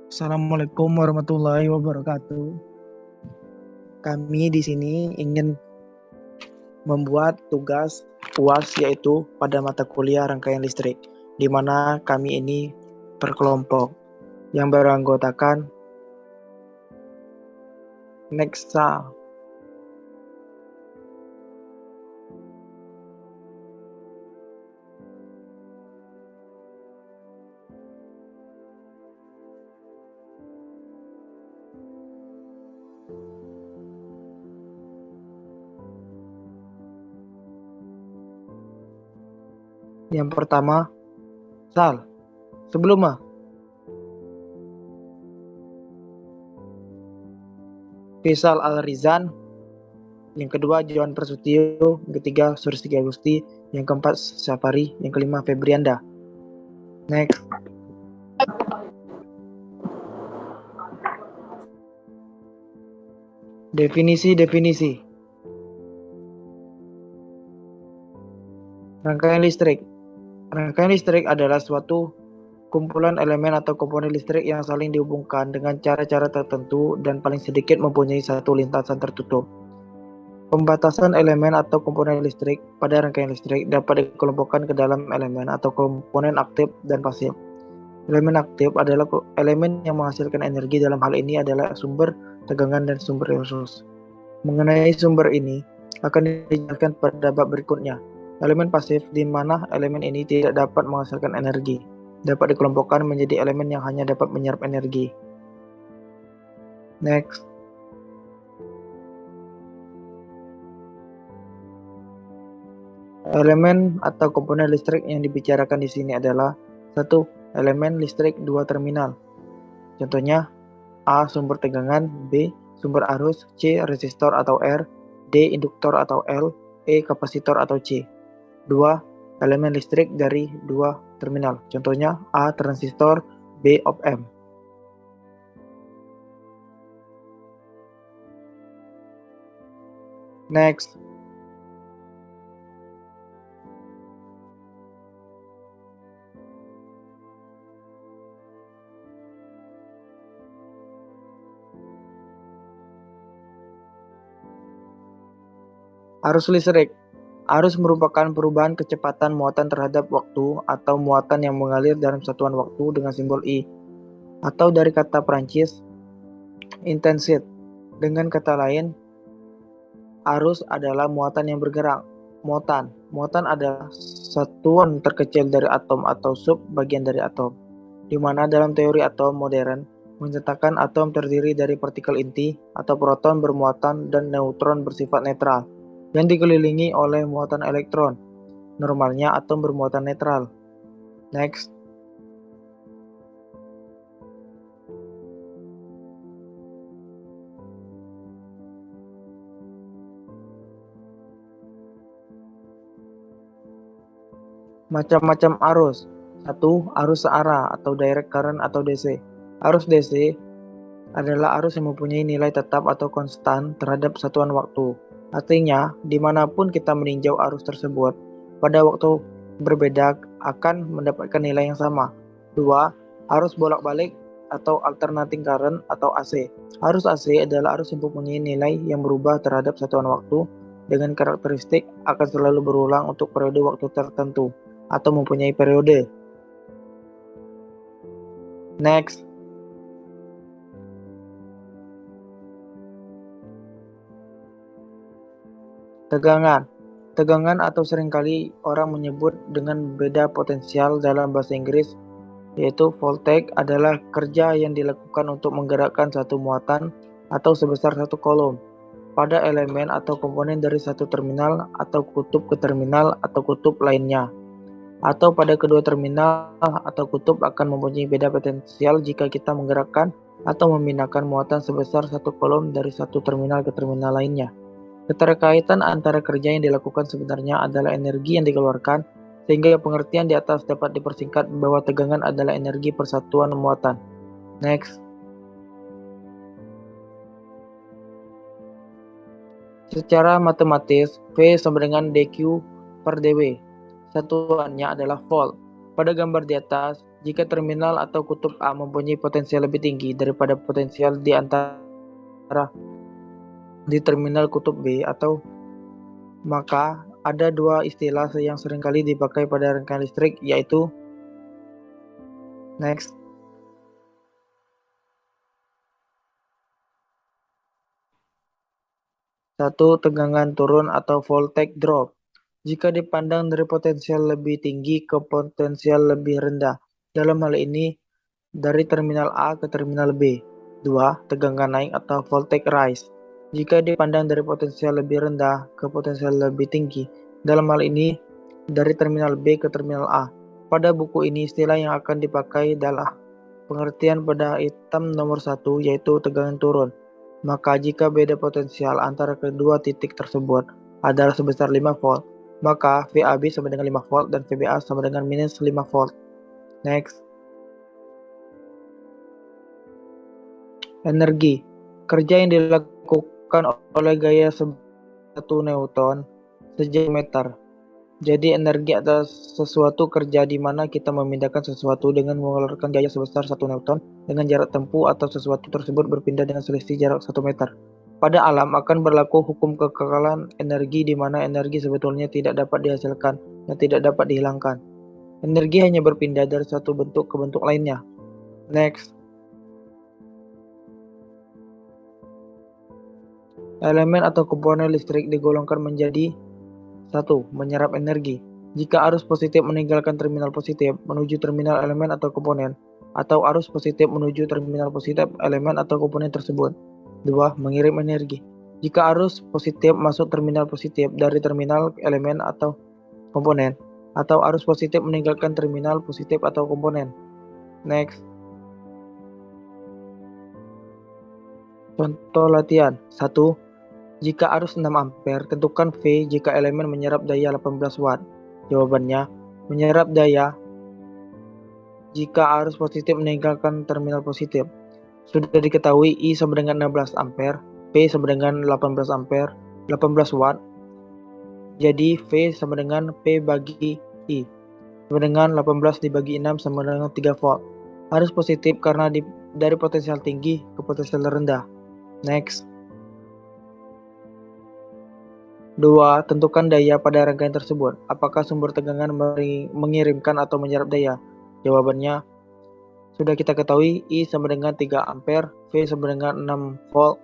Assalamualaikum warahmatullahi wabarakatuh. Kami di sini ingin membuat tugas UAS yaitu pada mata kuliah rangkaian listrik, di mana kami ini berkelompok yang beranggotakan Nexa. Yang pertama, Sal. Sebelumnya, Faisal Al-Rizan. Yang kedua, Johan Prasutio. Yang ketiga, Sursti Agusti. Yang keempat, Safari. Yang kelima, Febrianda. Next. Definisi. Rangkaian listrik. Rangkaian listrik adalah suatu kumpulan elemen atau komponen listrik yang saling dihubungkan dengan cara-cara tertentu dan paling sedikit mempunyai satu lintasan tertutup. Pembatasan elemen atau komponen listrik pada rangkaian listrik dapat dikelompokkan ke dalam elemen atau komponen aktif dan pasif. Elemen aktif adalah elemen yang menghasilkan energi, dalam hal ini adalah sumber tegangan dan sumber arus. Mengenai sumber ini akan dijelaskan pada bab berikutnya. Elemen pasif, di mana elemen ini tidak dapat menghasilkan energi, dapat dikelompokkan menjadi elemen yang hanya dapat menyerap energi. Next. Elemen atau komponen listrik yang dibicarakan di sini adalah 1. Elemen listrik 2 terminal. Contohnya A. Sumber tegangan, B. Sumber arus, C. Resistor atau R, D. Induktor atau L, E. Kapasitor atau C. 2. Elemen listrik dari 2 terminal. Contohnya A. Transistor, B. op-amp. Next. Arus listrik. Arus merupakan perubahan kecepatan muatan terhadap waktu atau muatan yang mengalir dalam satuan waktu dengan simbol I, atau dari kata Prancis intensit. Dengan kata lain, arus adalah muatan yang bergerak. Muatan adalah satuan terkecil dari atom atau sub bagian dari atom, di mana dalam teori atom modern menyatakan atom terdiri dari partikel inti atau proton bermuatan dan neutron bersifat netral yang dikelilingi oleh muatan elektron. Normalnya atom bermuatan netral. Next. Macam-macam arus. 1. Arus searah atau direct current atau DC. Arus DC adalah arus yang mempunyai nilai tetap atau konstan terhadap satuan waktu. Artinya, dimanapun kita meninjau arus tersebut, pada waktu berbeda akan mendapatkan nilai yang sama. 2. Arus bolak-balik atau alternating current atau AC. Arus AC adalah arus yang mempunyai nilai yang berubah terhadap satuan waktu dengan karakteristik akan selalu berulang untuk periode waktu tertentu atau mempunyai periode. Next. Tegangan atau seringkali orang menyebut dengan beda potensial dalam bahasa Inggris, yaitu voltage adalah kerja yang dilakukan untuk menggerakkan satu muatan atau sebesar satu kolom pada elemen atau komponen dari satu terminal atau kutub ke terminal atau kutub lainnya, atau pada kedua terminal atau kutub akan mempunyai beda potensial jika kita menggerakkan atau memindahkan muatan sebesar satu kolom dari satu terminal ke terminal lainnya. Keterkaitan antara kerja yang dilakukan sebenarnya adalah energi yang dikeluarkan, sehingga pengertian di atas dapat dipersingkat bahwa tegangan adalah energi persatuan muatan. Next. Secara matematis, V sama dengan dQ per dW. Satuannya adalah volt. Pada gambar di atas, jika terminal atau kutub A mempunyai potensial lebih tinggi daripada potensial di antara di terminal kutub B atau maka ada dua istilah yang seringkali dipakai pada rangkaian listrik, yaitu next. Satu, tegangan turun atau voltage drop. Jika dipandang dari potensial lebih tinggi ke potensial lebih rendah. Dalam hal ini, dari terminal A ke terminal B. 2. Tegangan naik atau voltage rise. Jika dipandang dari potensial lebih rendah ke potensial lebih tinggi. Dalam hal ini, dari terminal B ke terminal A. Pada buku ini, istilah yang akan dipakai adalah pengertian pada item nomor 1, yaitu tegangan turun. Maka jika beda potensial antara kedua titik tersebut adalah sebesar 5 volt, maka VAB sama dengan 5 volt dan VBA sama dengan minus 5 volt. Next. Energi. Kerja yang dilakukan oleh gaya 1 Newton sejauh meter. Jadi energi adalah sesuatu kerja di mana kita memindahkan sesuatu dengan mengeluarkan gaya sebesar 1 Newton dengan jarak tempuh atau sesuatu tersebut berpindah dengan selisih jarak 1 meter. Pada alam akan berlaku hukum kekekalan energi di mana energi sebetulnya tidak dapat dihasilkan dan tidak dapat dihilangkan. Energi hanya berpindah dari satu bentuk ke bentuk lainnya. Next. Elemen atau komponen listrik digolongkan menjadi 1. Menyerap energi. Jika arus positif meninggalkan terminal positif menuju terminal elemen atau komponen, atau arus positif menuju terminal positif elemen atau komponen tersebut. 2. Mengirim energi. Jika arus positif masuk terminal positif dari terminal elemen atau komponen, atau arus positif meninggalkan terminal positif atau komponen. Next. Contoh latihan. 1. Jika arus 6 ampere, tentukan V jika elemen menyerap daya 18 watt. Jawabannya, menyerap daya jika arus positif meninggalkan terminal positif. Sudah diketahui I sama dengan 16 ampere, P sama dengan 18 ampere, 18 watt. Jadi V sama dengan P bagi I. Sama dengan 18 dibagi 6 sama dengan 3 volt. Arus positif karena dari potensial tinggi ke potensial rendah. Next. 2. Tentukan daya pada rangkaian tersebut. Apakah sumber tegangan mengirimkan atau menyerap daya? Jawabannya, sudah kita ketahui I sama dengan 3 ampere, V sama dengan 6 volt.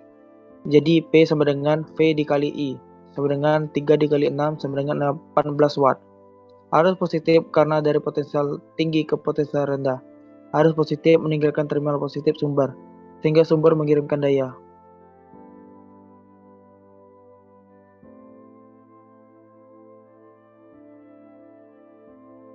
Jadi P sama dengan V dikali I, sama dengan 3 dikali 6 sama dengan 18 watt. Arus positif karena dari potensial tinggi ke potensial rendah. Arus positif meninggalkan terminal positif sumber, sehingga sumber mengirimkan daya.